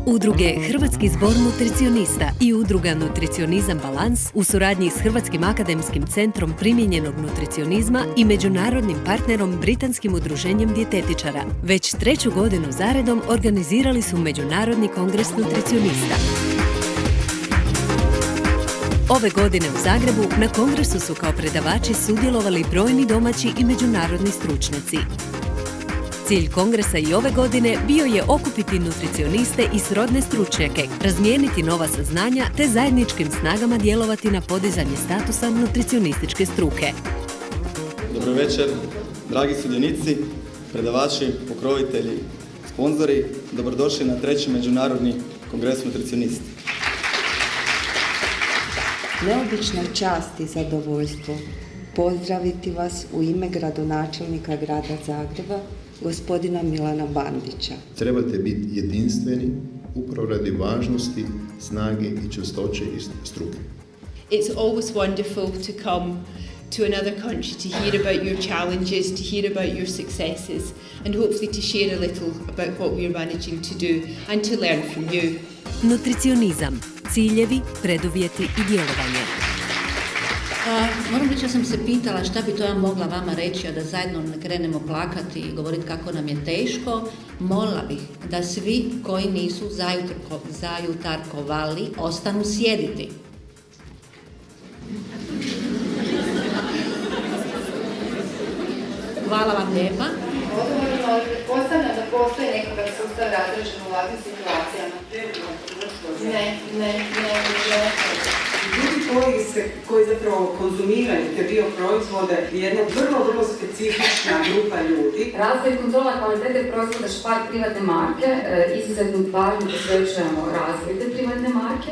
Udruge Hrvatski zbor nutricionista i udruga Nutricionizam Balans u suradnji s Hrvatskim akademskim centrom primijenjenog nutricionizma i međunarodnim partnerom Britanskim udruženjem dijetetičara već 3. godinu zaredom organizirali su Međunarodni kongres nutricionista. Ove godine u Zagrebu na kongresu su kao predavači sudjelovali brojni domaći i međunarodni stručnjaci. Cilj kongresa i ove godine bio je okupiti nutricioniste i srodne stručnjake, razmijeniti nova saznanja te zajedničkim snagama djelovati na podizanje statusa nutricionističke struke. Dobro večer, dragi sudionici, predavači, pokrovitelji, sponzori, dobrodošli na 3. Međunarodni kongres nutricionista. Neobična čast i zadovoljstvo pozdraviti vas u ime gradonačelnika grada Zagreba, gospodina Milana Bandića. Trebate biti jedinstveni upravo radi važnosti, snage i čvrstoće struke. It's always wonderful to come to another country to hear about your challenges, to hear about your successes, and hopefully to share a little about what we're managing to do and to learn from you. Nutricionizam, ciljevi, preduvjeti i djelovanje. Moram reći, ja sam se pitala šta bi to ja mogla vama reći, a da zajedno ne krenemo plakati i govoriti kako nam je teško. Molila bih da svi koji nisu zajutarkovali ostanu sjediti. Hvala vam lijepa. Postavljam da postoji nekakav sustav razređen u ovakvim situacijama. Ne. Ljudi koji zapravo konzumiraju te bioproizvode je jedna vrlo specifična grupa ljudi. Razvoj i kontrola kvalitete proizvoda Špar privatne marke, izuzetnu pažnju posvećujemo razvoju te privatne marke.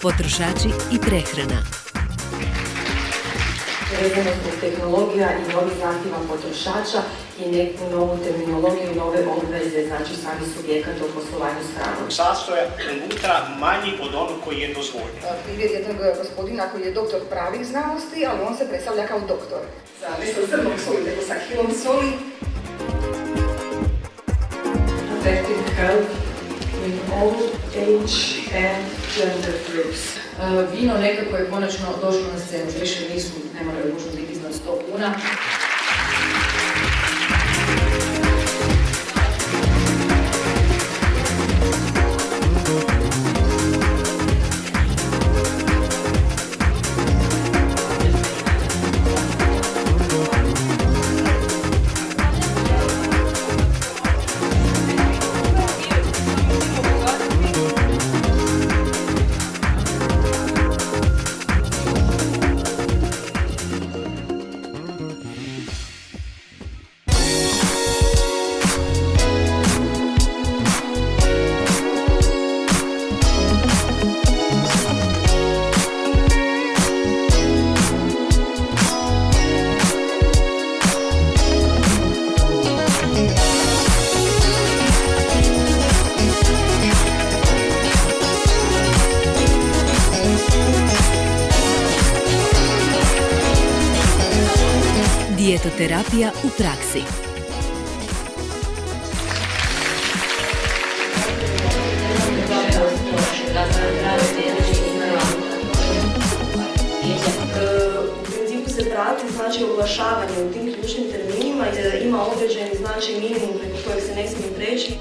Potrošači i prehrana. Vezano zbog tehnologija i novih zahtjeva potrošača i neku novu terminologiju i nove obveze, znači sami subjekata u poslovanju s hranom. Sastojak unutra manji od onog koji je dozvoljen. Primjer jednog gospodina koji je doktor pravih znanosti, ali on se predstavlja kao doktor. Ne sa zrnom soli, nego sa kilom soli. Affecting health in old age and gender groups. Vino nekako je konačno došlo na scenu, više ne moraju nužno biti iznad 100 kuna. Dijetoterapija u praksi. U principu se prati znači oglašavanje u tim ključnim terminima i da ima određeni znači minimum preko kojeg se ne smije preći.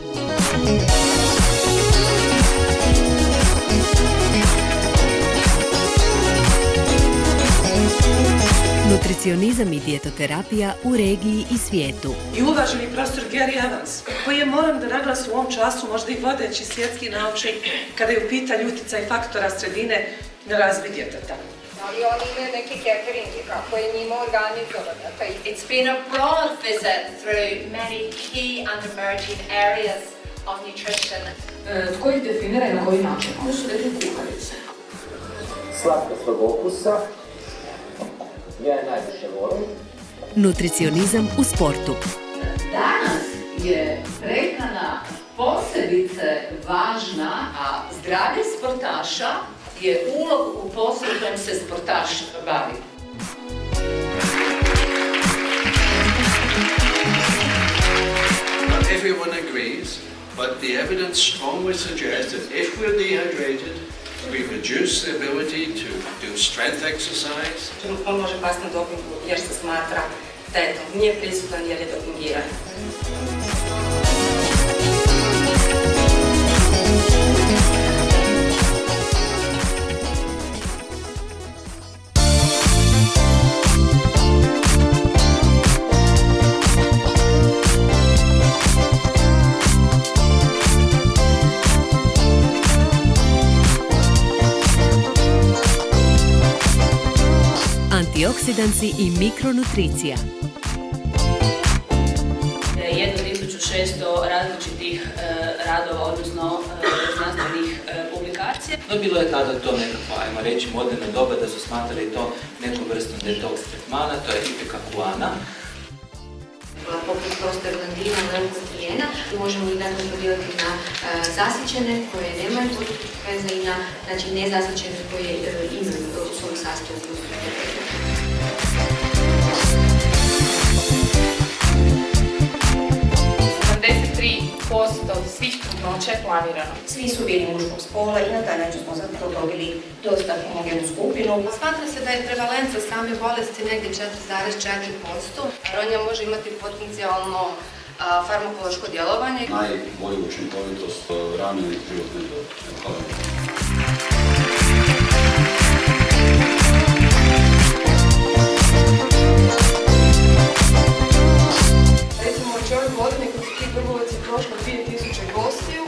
Nutricionizam i dijetoterapija u regiji i svijetu. I uvaženi profesor Gary Evans, koji je, moram da naglasim u ovom času, možda i vodeći svjetski naučnik kada je u pitanju utjecaj faktora sredine na razvoj djeteta. Ali oni imaju neki cateringi, kako je njima organizovano. It's been a broad visit through many key and emerging areas of nutrition. Tko ih definira i na koji način? Oni su rekli kuharice. Slatkostog okusa, ja je najviše volim, Nutricionizam u sportu. Danas je prehrana posebice važna, a zdravlje sportaša je ulog u poslu kojim se sportaš bavi. Not everyone agrees, but the evidence strongly suggests that if we're dehydrated, we reduce the ability to do strength exercise. On može pasti na dopingu jer se smatra tetom. Nije prisutan jer je dopingiran. Antioksidansi i mikronutricija. 1600 različitih radova, odnosno znanstvenih publikacija. No, bilo je tada to nekakva, ajmo reći, moderna doba da su smatrali to nekom vrstom detoks tretmana, to je ipekakuana. Poput prostaglandina, leukotriena, možemo ih dakle podijeliti na zasićene koje nemaju pozitivnih veza i na nezasićene koje imaju u svom sastavu. 73% svih trudnoća je planirano. Svi su bili muškog spola i na taj način smo zapravo dobili dosta homogenu skupinu. Smatra se da je prevalenca same bolesti negdje 4,4%. Aronija može imati potencijalno farmakološko djelovanje. Najbolju učinkovitost rane i životne dobe. Prošlo 2000 gostiju.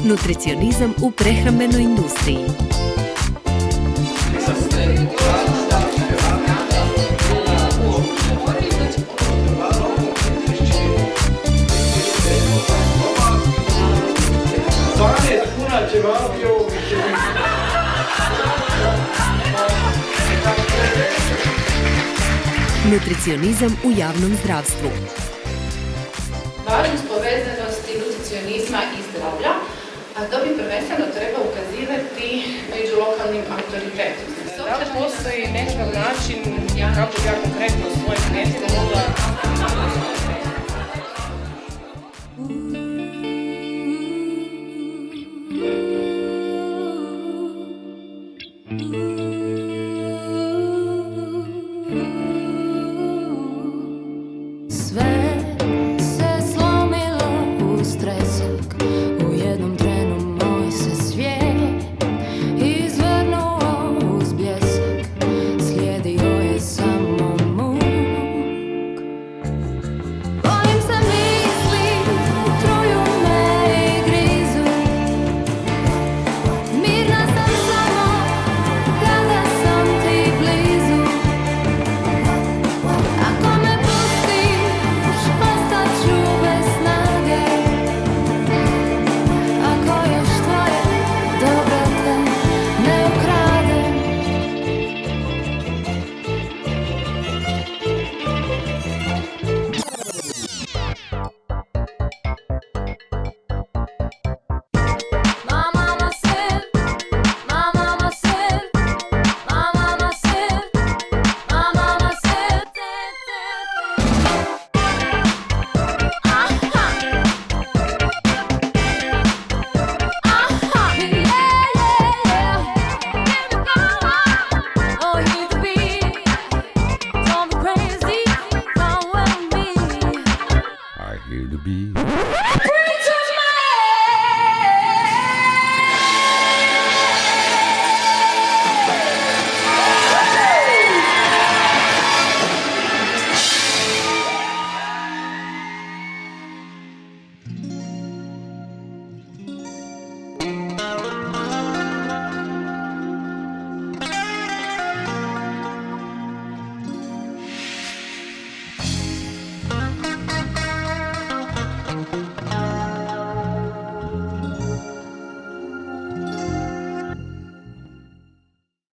Nutricionizam u prehrambenoj industriji. Nutricionizam u javnom zdravstvu. Važnost povezanosti nutricionizma i zdravlja, a to bi prvenstveno treba ukazivati među lokalnim autoritetima. Da li postoji nekakav način kako bi ja konkretno svojim klijentima mogla